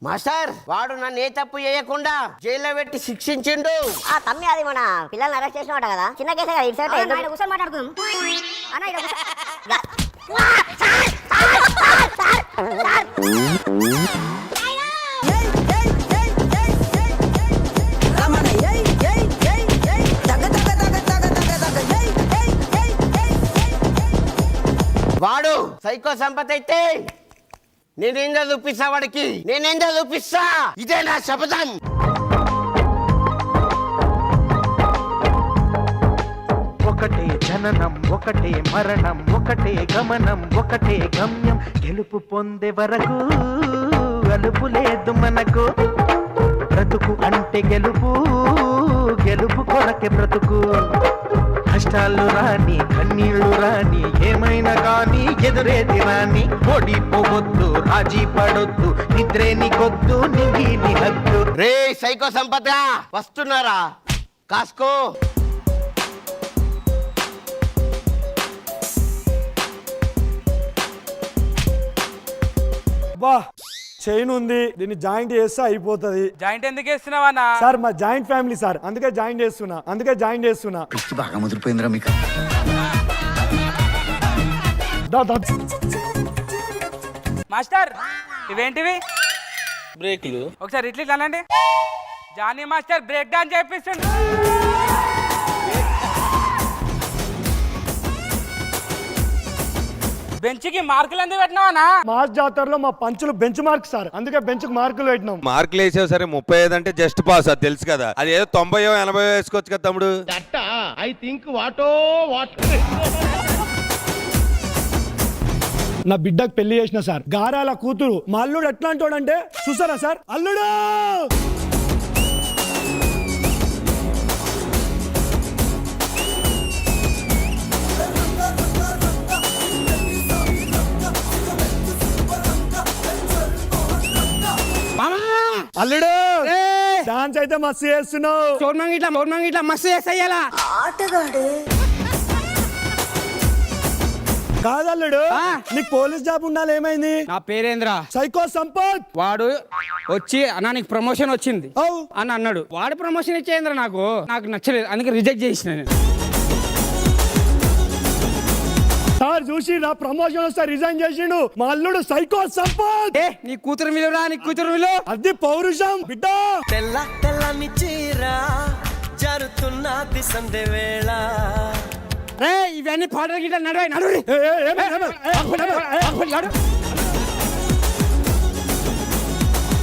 Master వాడు నన్ను ఏ తప్పు చేయకుండా జైల్లో పెట్టి శిక్షించిండు. ఆ తమ్మి అది మన పిల్లల్ని అరెస్ట్ చేసినవాట కదా, చిన్న కేసే కదా. ఇటు సైడ్ కూర్చొని మాట్లాడుకుందాం అన్న. వాడు సైకో సంపత్ అయితే నేనేందో చూపిస్తా వాడికి, నేనేందో చూపిస్తా. ఇదే నా శపథం. ఒకటే జననం, ఒకటే మరణం, ఒకటే గమనం, ఒకటే గమ్యం. గెలుపు పొందే వరకు అలుపు లేదు మనకు. బ్రతుకు అంటే గెలుపు, గెలుపు కొరకే బ్రతుకు. కష్టాలు రాని, కన్నీళ్లు రాని, ఏమైనా కానీ ఎదురేది రాని. ఓడిపోవద్దు, రాజీ పడొద్దు, నిద్రే నీకొద్దు, నింగి నీ హద్దు. రే సైకో సంపద వస్తున్నారా? కాసుకో. బా చైన్ ఉంది, దీన్ని జాయింట్ చేస్తే అయిపోతుంది. జాయింట్ ఎందుకు వేస్తున్నావా? సార్ మా జాయింట్ ఫ్యామిలీ సార్, అందుకే జాయింట్ చేస్తున్నా. పిచ్చి బాగా ముదిరిపోయిందిరా మీకు. మాస్టర్ ఇవేంటివి? బ్రేకులు. ఒకసారి ఇట్లా అనండి. జానీ మాస్టర్ బ్రేక్ డాన్స్ చేపిస్తుండు. బెంచ్కి మార్కులు ఎందుకు పెట్టినావా? మాస్ జాతరలో మా పంచులు బెంచ్ మార్క్ సార్, అందుకే బెంచ్ మార్కులు పెట్టినాం. మార్కులు వేసావు సరే, 35 అంటే జస్ట్ పాస్, అది తెలుసు కదా. అది ఏదో 90 80 వేసుకోవచ్చు కదా తమ్ముడు. నా బిడ్డకు పెళ్లి చేసిన సార్, గారాల కూతురు. మా అల్లుడు ఎట్లా అంటాడంటే చూసారా సార్, అల్లుడు అల్లుడు డాన్స్ అయితే మస్తు చేస్తున్నావు. ఇట్లా మస్తు చేసేయాలా? కాదల్లుడు, నీకు పోలీస్ జాబ్ ఉండాలి, ఏమైంది? నా పేరేంద్ర. సైకో సంపత్ వాడు వచ్చి అన్నా నీకు ప్రమోషన్ వచ్చింది అని అన్నాడు. వాడు ప్రమోషన్ ఇచ్చేంద్ర నాకు నచ్చలేదు, అందుకే రిజెక్ట్ చేసిన నేను. సార్ చూసి నా ప్రమోషన్ వస్తే రిజైన్ చేసిండు మా అల్లుడు సైకో సంపత్. నీ కూతురు విలువరా, నీ కూతురు విలువ. అది పౌరుషం బిడ్డ. తెల్ల తెల్లని చీర జరుతున్నది సందే వేళ. ఇవన్నీ పాటలు గిట్ల నడవాయి నడు.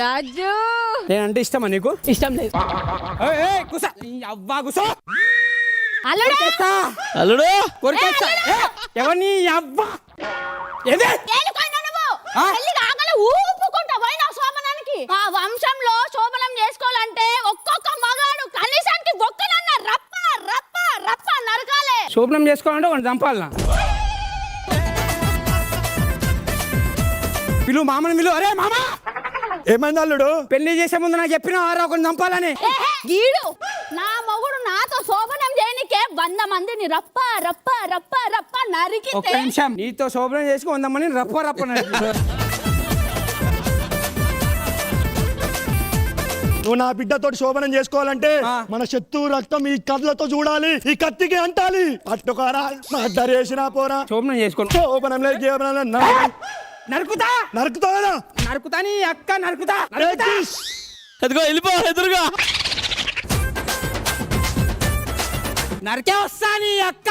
రాజు నేనంటే ఇష్టమా నీకు? ఇష్టం లేదు. కూసా అవ్వా కూసో. అల్లుడు కొరికేస్తా. ఎవరిని అవ్వా ఆ వంశంలో శోభనం చేసుకోవాలంటే ఒక్కొక్క మగాడు కనీసానికి ఒక్కనన్న రప్ప రప్ప రప్ప నరకాలే. శోభనం చేసుకోవాలంటే వాడిని చంపాలనా? పిలువు మామని పిలువు. అరే మామ, ఏమైంది అల్లుడు? పెళ్లి చేసే ముందు నాకు చెప్పిన ఒకరిని చంపాలని. గీడు నా మొగుడు నాతో శోభనం చేయనికే 100 మందిని రప్ప రప్ప రప్ప రప్ప నరికి. ఒక్క నిమిషం, నీతో శోభనం చేసుకు 100 మందిని రప్ప రప్ప నువ్వు నా బిడ్డతో శోభనం చేసుకోవాలంటే మన శత్రువు రక్తం ఈ కళ్ళతో చూడాలి, ఈ కత్తికి అంటాలి. పట్టుకోరా దరేసినా పోరా. శోభనం చేసుకో. శోభనం లేదు నరుకుతా నరుకుతా నీ అక్క నరుకుతా. ఎదుగో వెళ్ళిపో ఎదురుగా. నరికే వస్తా నీ అక్క.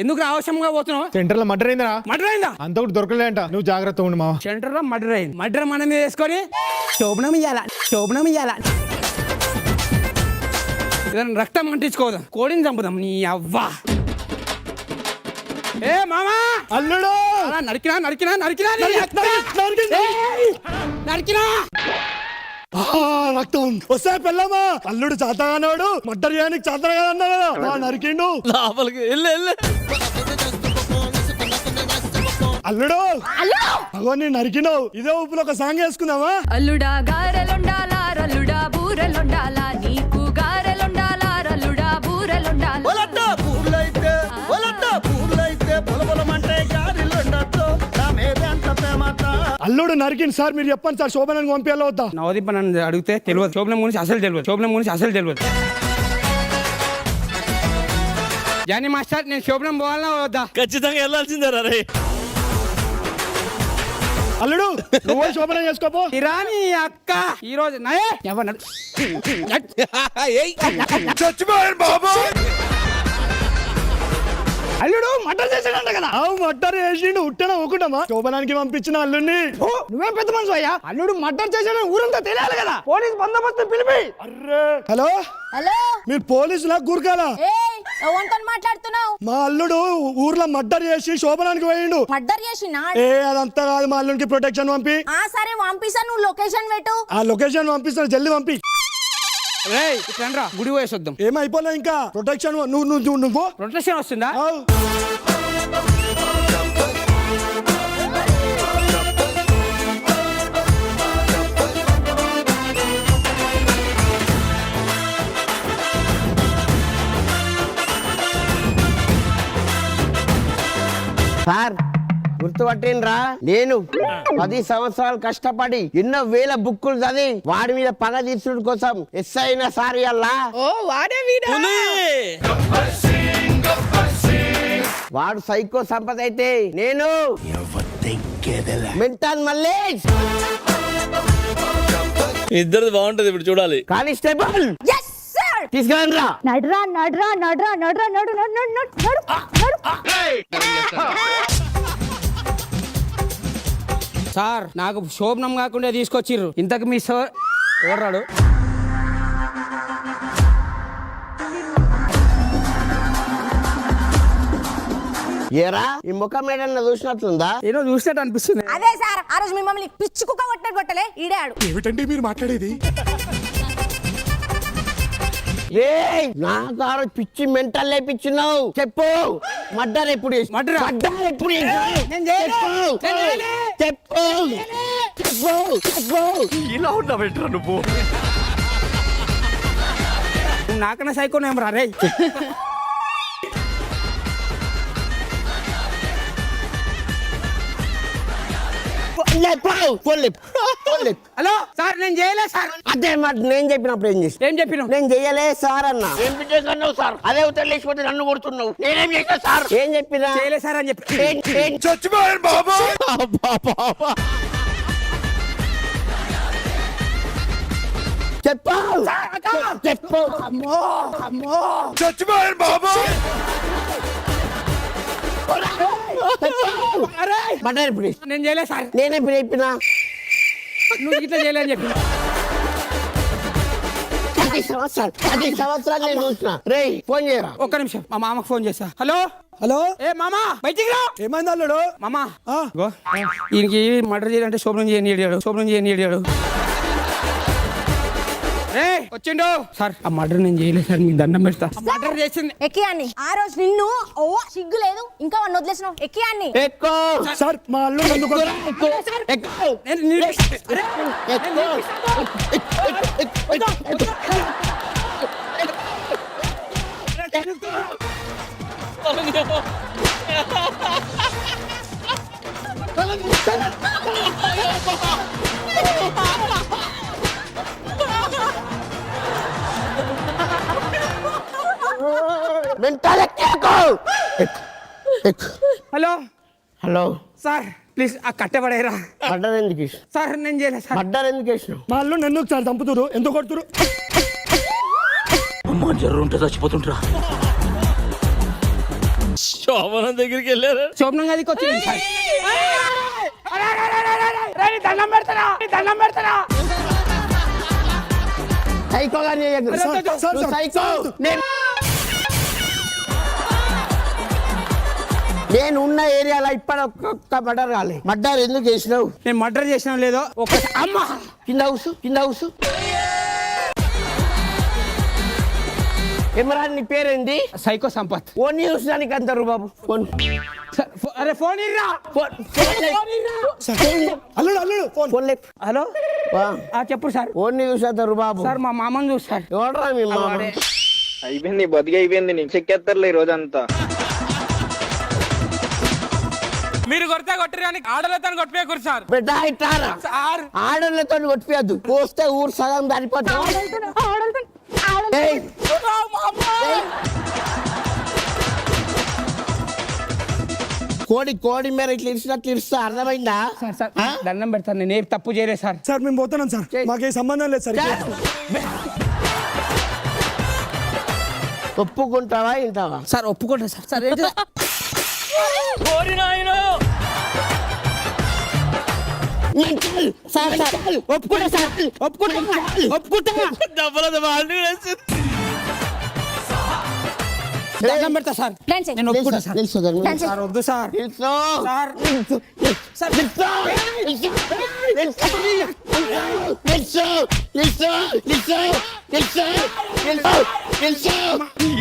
ఎందుకు అవసరంగా పోతున్నావు? సెంటర్ లో మర్డర్ అయిందా? మర్డర్ అయిందా? అంత కూడా దొరకలేంట, నువ్వు జాగ్రత్త ఉండు మావా. సెంటర్ లో మర్డర్ అయింది. మర్డర్ మన మీద వేసుకొని శోభనం ఇయ్యాల. రక్తం అంటించుకోదాం, కోడిని చంపుదాం నీ అవ్వా. ఏ మామా అల్లుడు నరికినా రక్తం వస్తే పెళ్ళమా. అల్లుడు చేతగానాడు, మర్డర్ చేయడానికి చేత కదన్నా కదా, నరికిండు. అల్లుడు అగో నేను నరికినావు. ఇదే ఊపులో ఒక సాంగ్ వేసుకుందామా? అల్లుడా గారెలుండాలా రల్లుడా బూరెలుండాలా, నీకు గారెలుండాలా రల్లుడా బూరెలుండాలా. అల్లుడు నరికింది సార్, మీరు చెప్పండి సార్, శోభనానికి పంపించాలో వద్దా? నవదీప్ నన్ను అడిగితే తెలియదు, శోభనం గురించి అసలు తెలియదు. జానీ మాస్టర్, నేను శోభనం పోవాలా వద్దా? ఖచ్చితంగా వెళ్ళాల్సిందే రే. అల్లుడు నువ్వు శోభనం చేసుకోపో. ఇరానీ అక్క ఈ రోజు నయే ఎవరు చచ్చిపోయాను బాబు. అల్లుడు మటర్ చేశాడంట కదా. మటర్ చేసిండు, ఉట్టన ఊకుంటామా? శోభనానికి పంపించిన అల్లుడిని. నువ్వేం పెద్ద మనిషి అయ్యా, అల్లుడు మటర్ చేశాడని ఊరంతా తెలియాలి కదా. పోలీస్ బందోబస్తు పిలిపి. హలో హలో, మీరు పోలీసులా గురకాలా? ఎవరితో మాట్లాడుతున్నావు? మా అల్లుడు ఊర్లో మర్డర్ చేసి శోభనానికి పోయిండు. మర్డర్ చేసినా? అదంతా కాదు, మా అల్లుడికి ప్రొటెక్షన్ పంపి. సరే పంపిస్తా, నువ్వు లొకేషన్ పెట్టు. ఆ లొకేషన్ పంపిస్తాను, జల్దీ పంపి. ఇట్లా గుడి పోయేసొద్దాం. ఏమైపోలే ఇంకా ప్రొటెక్షన్. నువ్వు ప్రొటెక్షన్ వస్తుందా? సార్ గుర్తుపట్టినరా, నేను 10 సంవత్సరాలు కష్టపడి ఎన్నో వేల బుక్కులు చదివి వాడి మీద పగ తీర్చడం కోసం ఎస్ఐ అయిన సార్ అల్లా. వాడు సైకో సంపద అయితే నేను మెంటల్ మల్లేష్. ఇద్దరిది బాగుంటది, ఇప్పుడు చూడాలి. కానిస్టేబుల్ తీసుకెళ్ళండి రా. నడ్రా నడ్రా నడ్రా నడ్రా నడు నడు నడు నడు. సార్ నాకు శోభనం కాకుండా తీసుకొచ్చిర్రు. ఇంతకు మీ సార్ ఎవరాడు? ఏరా ఈ ముఖం ఏడన్నా చూసినట్లుందా? ఏదో చూసినట్టు అనిపిస్తుంది. అదే సార్, ఆ రోజు మిమ్మల్ని పిచ్చి కుక్క కొట్టినట్టు కొట్టలే, ఈడాడు. ఏమిటండి మీరు మాట్లాడేది? నాకు ఆ రోజు పిచ్చి మెంటల్ లేపించున్నావు. చెప్పు, మర్డర్ ఎప్పుడు చేసి- మర్డర్ ఎప్పుడు చేసావు? చెప్పు చెప్పు చెప్పు. ఇలా ఉన్నావు నువ్వు. నాకన్నా సైకో నెంబర్ రే. హలో సార్, నేను చేయలే సార్. అదే మాట నేను చెప్పినప్పుడు ఏం చేసి ఏం చెప్పినావు? నేను చెయ్యలే సార్ అన్న. ఏం పిచ్చేస్తున్నావు సార్? అదే ఉత్తరలేకపోతే నన్ను కొడుతున్నావు. నేనేం చేసా సార్? ఏం చెప్పినా చేయలే సార్ అని చెప్పి. చచ్చిపోయాను బాబు. చెప్పు చెప్పు. చచ్చిపోయాను బాబు. మర్డర్ ఎప్పుడు చేసి- నేను చేయలే సార్. నేనే ఇప్పుడు చెప్పినా నువ్వు ఇట్లా చేయలే అని చెప్పి. 10 సంవత్సరాలు నేను చూసిన. రే ఫోన్ చేయరా. ఒక్క నిమిషం, మా మామకు ఫోన్ చేస్తా. హలో హలో, ఏ మామా బయటికి రా. ఏమైంది అల్లుడు? మామా ఈయనకి మర్డర్ చేయాలంటే శోభనం చేయని అడిగాడు. రే వచ్చిండు సార్. ఆ మర్డర్ నేను చేయలేదు సార్, మీకు దండం పెడతా. మర్డర్ చేసింది ఎక్కియాన్ని. ఆ రోజు నిన్ను సిగ్గు లేదు, ఇంకా వాడిని వదిలేసినావు. ఎక్కియాన్ని. ఎక్కు సార్ మా అల్లుడు ఎందుకు హలో హలో సార్, ప్లీజ్ ఆ కట్టెపడేరా. మర్డర్ ఎందుకు వేసినావు? సార్ నేను చేయలేదు సార్. మర్డర్ ఎందుకు వేసినావు? మా అల్లుడు ఎందుకు సార్ చంపుతురు? ఎందుకు కొడుతురు? అమ్మా జ్వరం ఉంటే చచ్చిపోతుంటరా. శోభనం దగ్గరికి వెళ్ళారు. శోభనం గదికి వచ్చింది సార్. దండం పెడతారా. సైకోగా నేను ఉన్న ఏరియాలో ఇప్పటి ఒక్క మర్డర్ కాలే. మర్డర్ ఎందుకు చేసినావు? నేను మర్డర్ చేసినా లేదో ఒకసారి. అమ్మా కింద కూసు. ఏమరా నీ పేరేంది? సైకో సంపత్. ఫోన్ చూసడానికి అంటారు బాబు. ఫోన్ అరే ఫోన్ ఇర్రా. అల్లుడు ఫోన్. ఫోన్ లేపు. హలో వా. చెప్పు సార్. ఫోన్ చూసేస్తారు బాబు. సార్ మా మామని చూస్తారు. ఎవడరా మీ మామ? అయిపోయింది, బతికి అయిపోయింది. నీకు చెక్కేస్తారులే ఈ రోజంతా. మీరు కొడితే కొట్టరు ఆడలతో కొట్టిపోయారు సార్. బిడ్డ ఇట్టారా సార్ ఆడలతో కొట్టిపోయద్దు, పోస్తే ఊరు సగం సరిపోతుంది. ఏయ్, కోడి మీద ఇట్లా ఇచ్చినట్లు ఇస్తా, అర్థమైందా? సార్ దండం పెడతాను, నేను ఏ తప్పు చేయలేదు సార్. సార్ మేము పోతున్నాం సార్, మాకే సంబంధం లేదు సార్. ఒప్పుకుంటావా ఇంటావా? సార్ ఒప్పుకుంటా సార్. సార్ ఏంటి ఒప్పుకుంటా సార్, ఒప్పుకుంటా. దండం పెడతా సార్, నేను ఒప్పుకుంటా సార్. తెలుసు సార్ వద్దు సార్. సార్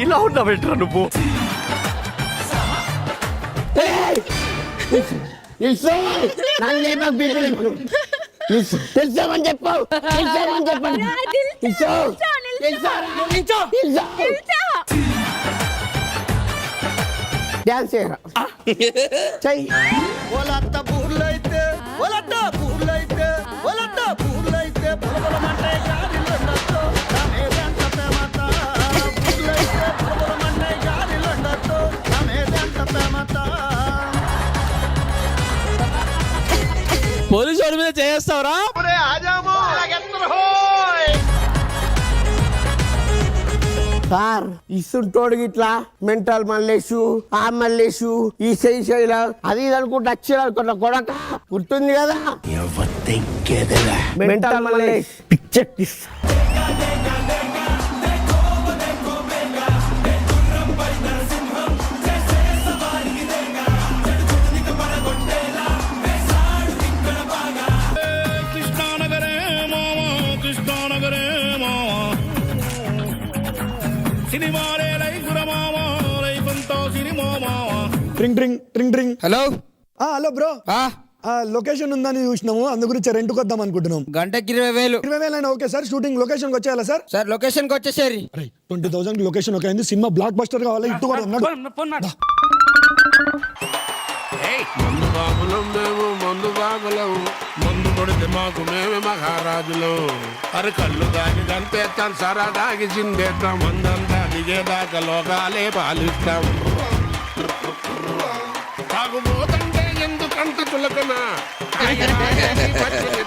ఇలా ఉన్నావేంట్రా నువ్వు? తెలుసామని చెప్పావు, తెలుసామని చెప్పండి. డాన్స్ చేయరా చెయ్యి. ఒలత్త బూర్లైతే ఒలత్త బూర్లైతే ఒలత్త బూర్లైతే పొలమంటే గాలిలోండొచ్చు రమేదంత ప్రేమత బూర్లైతే పొలమంటే గాలిలోండొచ్చు రమేదంత ప్రేమత. పోలీసు వాడి మీద చేస్తావురా? సార్ ఇస్తుంటోడు ఇట్లా మెంటల్ మల్లేసు, ఆ మల్లేసు, ఈ శైశైల అది ఇది అనుకుంటూ వచ్చి అనుకుంటా కొడక గుర్తుంది కదా mental Mallesh picture. Drink drink drink drink. Hello hello bro, location ఉందని చూసినాము, అందు గురించి రెంట్కి వద్దాం అనుకుంటున్నాం. గంటకి 20,000. 20,000 అయినా ఓకే సార్. షూటింగ్ లొకేషన్కి వచ్చేయాలా సార్? సార్ లొకేషన్కి వచ్చేసరి 20,000 లొకేషన్ ఓకే అయింది. సినిమా బ్లాక్ బస్టర్ కావాలి, ఇటు కూడా ఉన్నాడు. మందు బాబులం మేము, మందు బాబులం, మందు కొడితే మాకు మేమే మహారాజులు. అరే కళ్ళు దాగి కనిపేస్తాం, సరా దాగి చిందేస్తాం, మందంతా దిగేదాకా లోకాలే పాలిస్తాం. తాగుబోతంటే ఎందుకంత చులకనా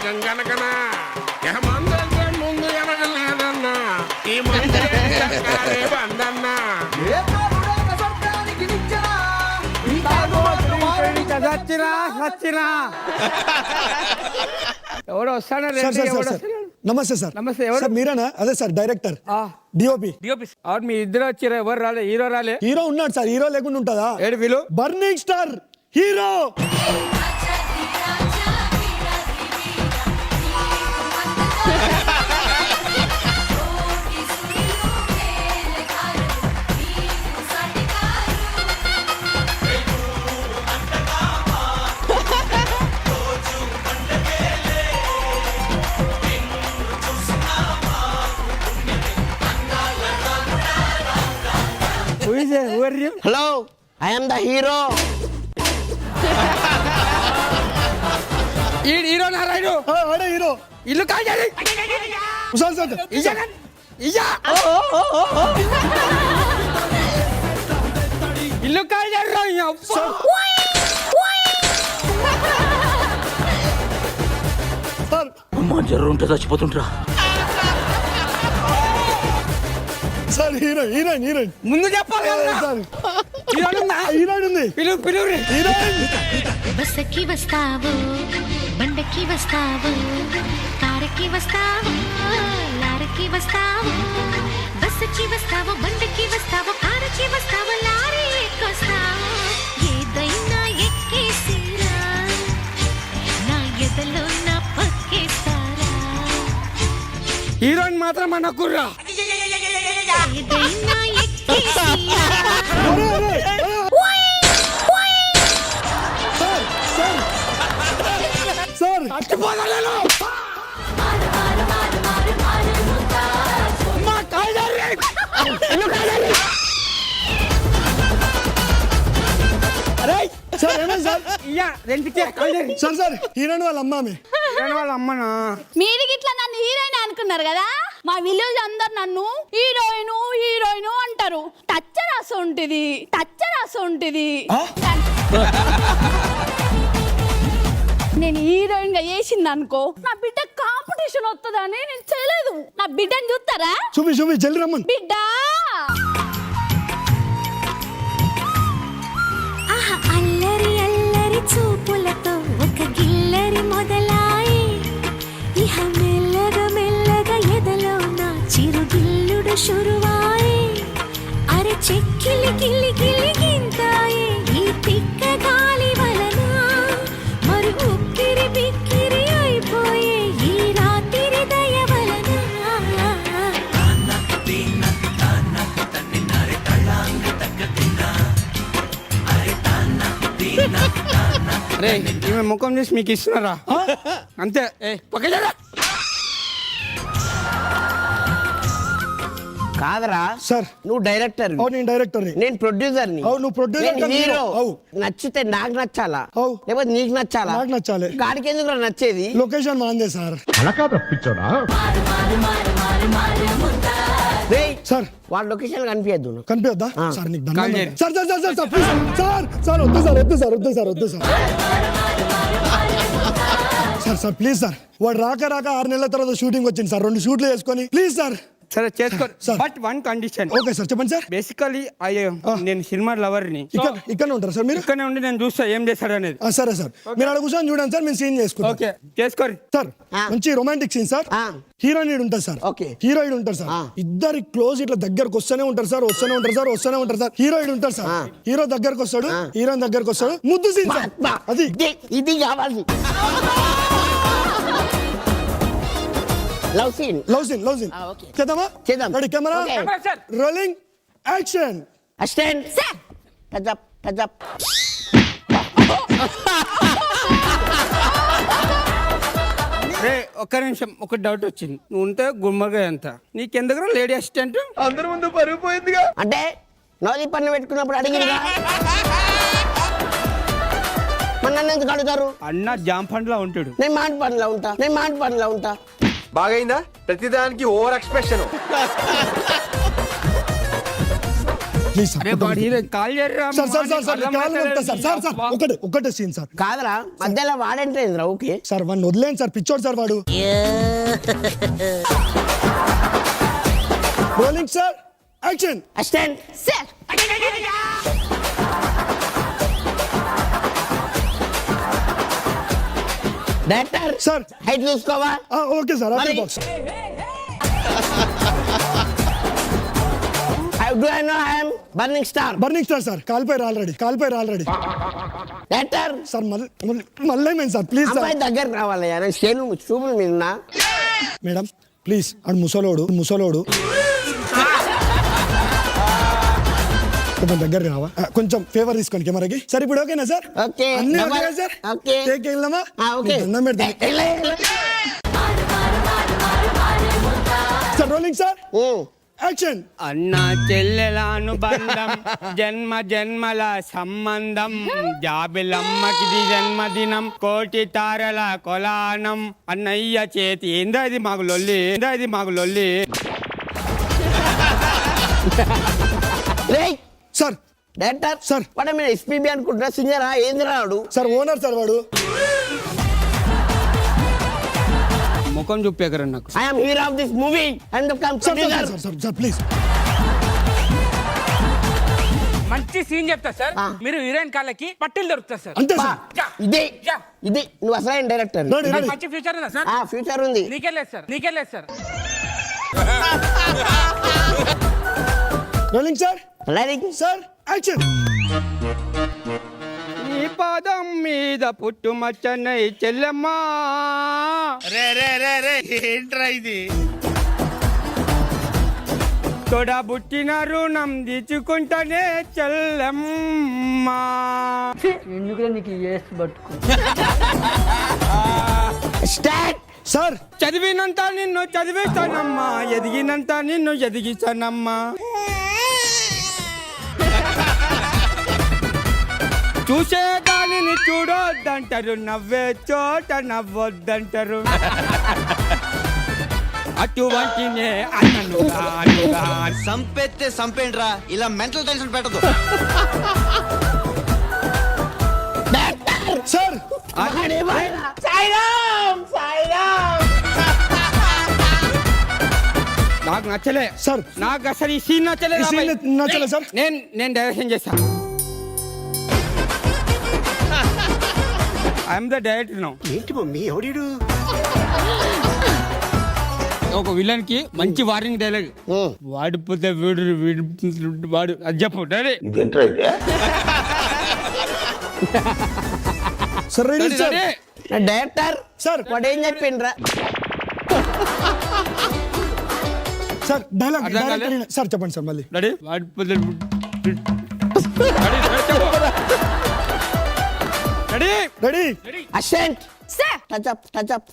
గంగనకనా మందంటే ముందు ఎనగలేదన్నా, ఈ మందే బందన్నా. ఎవడో వస్తాడా? నమస్తే సార్. నమస్తే, ఎవరు? సార్ మీరేనా? అదే సార్ డైరెక్టర్ డిఓపి. అవును, మీ ఇద్దరు వచ్చిరా? ఎవరు రాలే? హీరో రాలే? హీరో ఉన్నాడు సార్, హీరో లేకుండా ఉంటుందా? ఏడు వీలు burning star hero. Hello, I am the hero. Hero Narayana ఆడే హీరో. ఇల్లు కాజాలి ఇల్లు కాజాలి. అమ్మా జర్రు ఉంటే చచ్చిపోతుంటరా. సార్ హీరోయిన్ హీరోయిన్ హీరోయిన్ ముందు చెప్పాలి సార్. హీరోయిన్ ఉంది. పిలువు హీరోయిన్. బస్సుకి వస్తావు, బండకి వస్తావు, కారుకి వస్తావు, లారీకి వస్తావు, బస్సుకి వస్తావు, బండకి వస్తావు, కారుకి వస్తావు, లారీ ఎక్కొస్తావు, ఏదైనా ఎక్కేసిరా, నా ఎదలో నా పక్కేస్తారా. హీరోయిన్ మాత్రం అనుకుర్రా. ఏదైనా ఎక్కేసిరా. సార్ చచ్చిపోతాను. సార్ ఏమైంది సార్? అయ్యా రెంట్ సార్ హీరోయిన్ వాళ్ళ అమ్మ ఆమె. వాళ్ళ అమ్మనా? మీరు ఇట్లా నన్ను హీరోయిన్ అనుకున్నారు కదా, మా విలేజ్ అందరు నన్ను హీరోయిన్ హీరోయిన్ అంటారు. టచ్ రాసి ఉంటుంది. నేను హీరోయిన్ గా చేసింది అనుకో, నా బిడ్డ కాంపిటీషన్ వస్తుందని నేను చేయలేదు. నా బిడ్డని చూస్తారా? చూపి జల్లి రమ్మన్. బిడ్డ అల్లరి అల్లరి చూపులతో ఒక గిల్లరి మొదలాయి, ఇహ మెల్లగా మెల్లగా ఎదలో నా చిరుగిల్లుడు షురువాయి. అరే చెక్కిలి గిల్లి గిల్లి గింతాయి ఈ తిక్క గాలి వలన, మరి ఉక్కిరి బిక్కిరి అయిపోయే ఈ రాత్రి దయ వలన. రే ఈమె ముఖం చూసి మీకు ఇస్తున్నారా? అంతే. కాదరా సార్ నువ్వు డైరెక్టర్, నేను డైరెక్టర్, నేను ప్రొడ్యూసర్ ని. నువ్వు ప్రొడ్యూసర్ హీరో. అవు నచ్చితే నాకు నచ్చాలా, అవు. లేకపోతే నీకు నచ్చాలా? నాకు నచ్చాలి. గాడికి ఎందుకు నచ్చేది? లొకేషన్ మాందే సార్. రేయ్, సార్ వాళ్ళ లొకేషన్ కనిపించద్దు. కనిపిద్దా సార్? నీకు దండం పెడతా. సార్ ప్లీజ్ సార్ వద్దు సార్ ప్లీజ్ సార్. వాడు రాక 6 నెలల తర్వాత షూటింగ్ వచ్చింది సార్. 2 షూట్లు చేసుకొని ప్లీజ్ సార్. సరే చేసుకో, sir. But one condition. Okay sir చెప్పండి సార్. బేసికలీ నేను సినిమా లవర్ని. ఇక్కడ ఉంటారు సార్ మీరు? ఇక్కడనే ఉండి నేను చూస్తా ఏం చేస్తాడు అనేది. సరే సార్ మీరు అక్కడ కూర్చొని చూడండి సార్, మేము సీన్ చేసుకుంటాం. ఓకే చేసుకోరి సార్. మంచి రొమాంటిక్ సీన్ సార్. హీరోయిన్ ఉంటుంది సార్. ఓకే. హీరోయిన్ ఉంటారు సార్. ఇద్దరి క్లోజ్ ఇట్లా దగ్గరకు వస్తూనే ఉంటారు సార్. వస్తూనే ఉంటారు. హీరోయిన్ ఉంటారు సార్. హీరో దగ్గరకు వస్తాడు, హీరోయిన్ దగ్గరకు వస్తాడు. ముద్దు సీన్ సార్. అది ఇది కావాలి. Love scene. చేద్దామా? చేద్దాం. Ready camera rolling action. Assistant touch up. రే ఒక్క నిమిషం, ఒక డౌట్ వచ్చింది. నువ్వు ఉంటే గుమ్మగా ఎంత, నీకెందుకు లేడీ అసిస్టెంట్? అందరి ముందు పరుగు పోయిందిగా. అంటే నోది పన్ను పెట్టుకున్నప్పుడు అడిగిందా? మన నన్ను ఎందుకు అడుగుతారు? అన్న జామ్ పండ్లా ఉంటాడు. నేను మాట పనిలో ఉంటా. బాగైందా? ప్రతిదానికి ఓవర్ ఎక్స్ప్రెషన్. Please sir. అరే వాడు హీరో కాల్ చేయరా? ఒకటే సీన్ సార్. కాదరా మధ్యలో వాడంటేంద్రా? ఓకే సార్ వాడిని వదిలేండి సార్, పిచ్చోడు సార్ వాడు. Rolling sir action. Assistant sir director sir. Height చూసుకోవా? Okay sir. మరి. బాక్స్. Burning star sir. కాలిపోయారు ఆల్రెడీ. డైరెక్టర్ సార్ మళ్ళీ మేము సార్ ప్లీజ్ సార్. అమ్మాయి దగ్గరకు రావాలయ్యా, నేను చూపులు మీద ఉన్నా. Madam please. ఆడు ముసలోడు కొంచెం దగ్గర రావా? కొంచెం ఫేవర్ తీసుకోండి కెమెరాకి. సార్ ఇప్పుడు ఓకేనా సార్? ఓకే. అన్నీ ఓకేనా సార్? ఓకే. టేక్ వెళ్దామా? ఓకే. దండం పెడతా. Sir rolling sir action. అన్న చెల్లెల అనుబంధం, జన్మ జన్మల సంబంధం, జాబిలమ్మకిది జన్మదినం, కోటి తారల కొలానం, అన్నయ్య చేతి. ఏందా ఇది మాకు లొల్లి? Sir director sir. వాడు మీరు ఎస్పీబీ అనుకుంటున్నా, సింగరా? ఏంది రాడు సార్? ఓనర్ సార్ వాడు. ముఖం చూపేకరా నాకు. I am hero of this movie and the producer. Sir please. మంచి సీన్ చెప్తా సార్. మీరు హీరోయిన్ కాళ్ళకి పట్టీలు దొరుకుతారు సార్. అంతే సార్. ఇది నువ్వు అసలైన డైరెక్టర్. మంచి ఫ్యూచర్ ఉందా సార్? ఫ్యూచర్ ఉంది. నీకెళ్ళలేదు sir. Rolling sir sir action. నీ పాదం మీద పుట్టుమచ్చనై చెల్లెమ్మా. ఏంట్రా ఇది? తొడబుట్టిన రుణం తీర్చుకుంటానే చెల్లెమ్మా. స్టార్ట్. సార్ చదివినంత నిన్ను చదివిస్తానమ్మా, ఎదిగినంత నిన్ను ఎదిగిస్తానమ్మా. చూసే దానిని చూడొద్దంటారు, నవ్వే చోట నవ్వొద్దంటారు. అటువంటి సంపెత్తే సంపేండ్రా, ఇలా మెంటల్ టెన్షన్ పెట్టదు. సార్ నాకు నచ్చలే సార్ నాకు అసలు ఈ సీన్ నచ్చలేదు. ఈ scene నచ్చలే సార్. నేను డైరెక్షన్ చేశాను. I'm the director now. ఏంటి మమ్మీ ఎవడు? ఒక విలన్ కి మంచి వార్నింగ్ డైలాగ్. వాడిపోతే వాడు అది చెప్పు daddy. Sir ready sir. Director sir వాడు ఏం చెప్పిండ్రా? సార్ డైలాగ్ అర్థం కాలే? సార్ చెప్పండి సార్ మళ్ళీ. డాడీ వాడిపోతే ready assistant touch up touch up.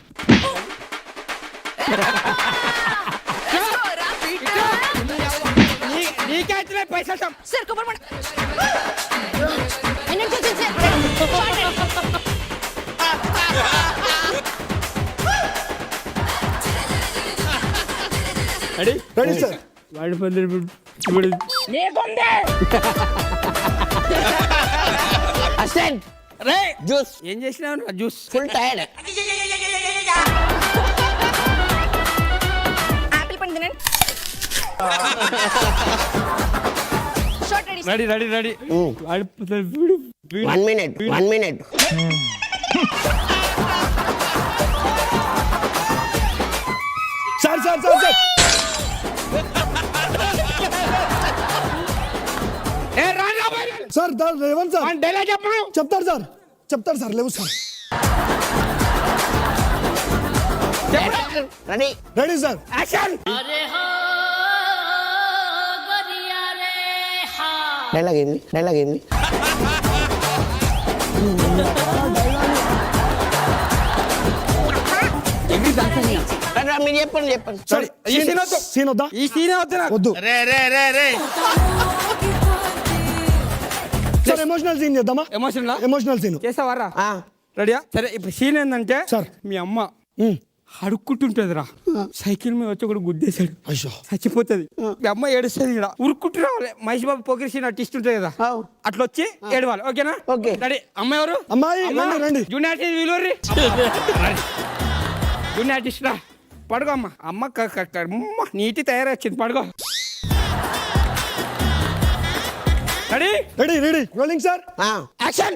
నీకే పైసా రెడీ సార్. వాడిపోతే అసిస్టెంట్ రే జ్యూస్. ఏం చేసినావు జ్యూస్? Full tired. ఆపిల్ పండు తినండి. Ready ready ready. వాడిపోతే 1 minute 1 minute. Sir sir sir sir sir లేవన్ సార్. డైలాగ్ చెప్పు. చెప్తారు సార్ చెప్తారు సార్ లేవు sir. Ready ready sir. Action. Dialogue ఏంది? డైలాగ్ ఏంది? మీరు చెప్పండి చెప్పండి. సార్ ఈ సీన్ వద్దు. సీన్ వద్దా? ఈ సీన్ వద్దు నాకు. వద్దు రే రే రే రే సార్. ఎమోషనల్ సీన్ చేద్దామా? ఎమోషనల్ సీన్ చేసావారా? ఆ, రెడీయా? సరే ఇప్పుడు సీన్ ఏంటంటే సార్. మీ అమ్మ అడుక్కుంటుంటదిరా, సైకిల్ మీద వచ్చి ఒకటి గుద్దేశాడు, అయ్యో చచ్చిపోతుంది. మీ అమ్మ ఏడుస్తుంది ఇక్కడ, ఉరుక్కుంటూ రావాలి. మహేష్ బాబు పోకిరి సీన్ ఆర్టిస్ట్ ఉంటుంది కదా, అవు. అట్లా వచ్చి ఏడవాలి. ఓకేనా? ఓకే. రెడీ. అమ్మ ఎవరు? అమ్మాయి రండి రండి. జూనియర్ ఆర్టిస్ట్ వీలూరి. జూనియర్ ఆర్టిస్ట్ రా, పడుకో అమ్మ. అమ్మ నీటి తయారొచ్చింది, పడుకో. Ready ready ready rolling sir. ఆ. యాక్షన్.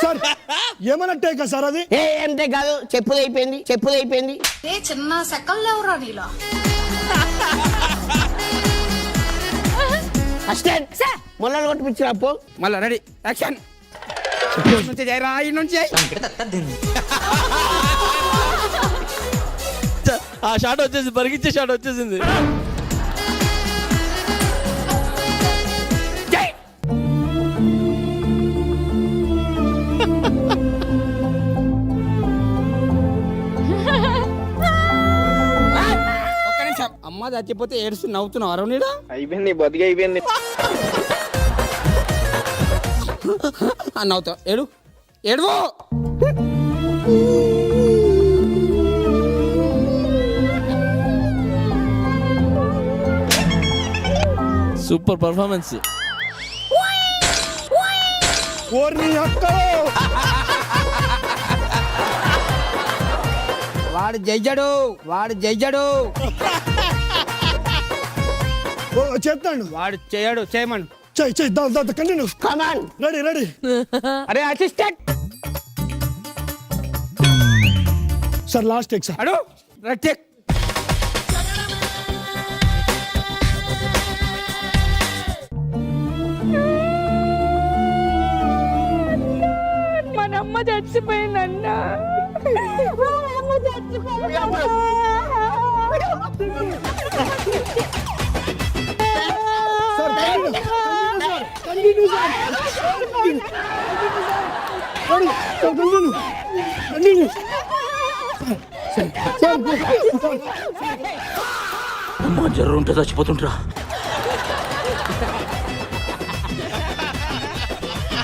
సార్ ఏమన్నా టేకా సార్ అది? అంతే కాదు, చెప్పులు అయిపోయింది, చెప్పులు అయిపోయింది. చిన్న సెకల్లో ఎవరా నీలో? అసిస్టెంట్ మొన్నలు కొట్టిపించిన అప్పు. మళ్ళా రెడీ. యాక్షన్. నుంచి చేయరా, ఈ నుంచి చేయి. ఆ షాట్ వచ్చేసి పరిగించే షాట్ వచ్చేసింది. ఒక్క నిమిషం. అమ్మ చచ్చిపోతే ఏడుస్తూ నవ్వుతున్నావు అరవనీడా? అయిపోయింది బతికి అయిపోయింది. నవ్వుతావు. ఏడు ఏడువో. Super performance. ఓర్ని అక్క. వాడు జయ్యడు, వాడు జయ్యడు, చేస్తాడు. వాడు చేయడు. చేయమను. చెయ్యి చెయ్యి దా కంటిన్యూ. కమాన్. Ready ready. అరే assistant sir last take sir. అడు రెడీ. మనమ్మ చచ్చిపోయిందన్న. మనమ్మ చచ్చిపోయిందన్న. Sir continue sir. కంటిన్యూ. జర్రు ఉంటే చచ్చిపోతుంటరా.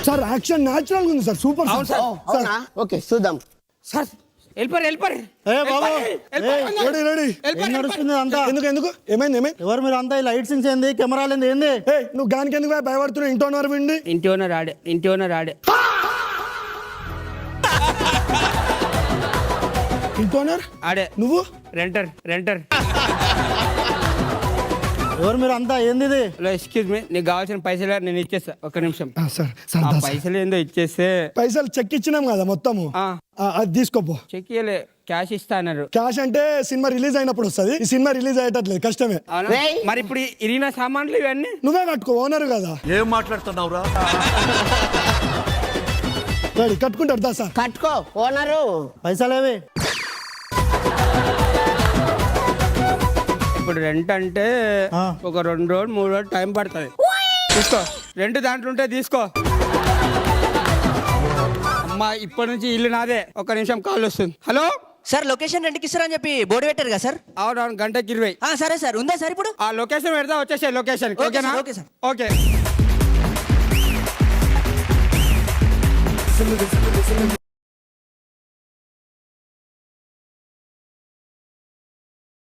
సార్ యాక్షన్ న్యాచురల్ ఉంది సార్, సూపర్ సార్. అవునా? ఓకే చూద్దాం. సార్ వెళ్ళిపోరు ఏ బాబు, రెడీ రెడీ. వెళ్ళిపోరు. నడుస్తుంది అంతా ఎందుకు ఎందుకు ఏమైంది ఏమైంది? ఎవరు మీరు అంతా లైట్స్ ఏంది, కెమెరాలు ఏంది? నువ్వు గానికి ఎందుకు భయపడుతున్నావు? ఇంటి ఓనర్ విండి. ఇంటి ఓనర్ ఆడే ఇంటి ఓనర్ ఆడే నువ్వు రెంటర్ ఎవరు మీరు అంతా ఏంది ఇది? హలో ఎక్స్క్యూజ్ మీ, నీకు కావాల్సిన పైసలు నేను ఇచ్చేస్తా, ఒక్క నిమిషం. సార్ సార్ ఆ పైసలు ఏందో ఇచ్చేస్తే. పైసలు చెక్ ఇచ్చినాం కదా మొత్తము, అది తీసుకోపో. చెక్ ఇయ్యలే, క్యాష్ ఇస్తా అన్నారు. క్యాష్ అంటే సినిమా రిలీజ్ అయినప్పుడు వస్తుంది, ఈ సినిమా రిలీజ్ అయ్యేటట్లేదు, కష్టమే. అవునా? మరి ఇప్పుడు ఇరిగిన సామాన్లు ఇవన్నీ నువ్వే కట్టుకో, ఓనర్ కదా. ఏం మాట్లాడుతున్నావురా? రెడీ కట్టుకుంటాడు దా సార్. కట్టుకో ఓనరు. పైసలేవి? ఇప్పుడు రెంట్ అంటే ఒక 2 రోజులు 3 రోజులు టైం పడుతుంది. తీసుకో, రెంట్ దాంట్లో ఉంటే తీసుకో. అమ్మా ఇప్పటి నుంచి ఇల్లు నాదే, ఒక్క నిమిషం కాల్ వస్తుంది. హలో సార్, లొకేషన్ రెంట్కి ఇస్తారని చెప్పి బోర్డు పెట్టారు కదా సార్? అవునవును, గంటకి 20. సరే సార్, ఉందా సార్ ఇప్పుడు? ఆ లొకేషన్ పెడతా, వచ్చేసే లొకేషన్. ఓకే ఓకేనా? Sir, okay sir. ఓకే.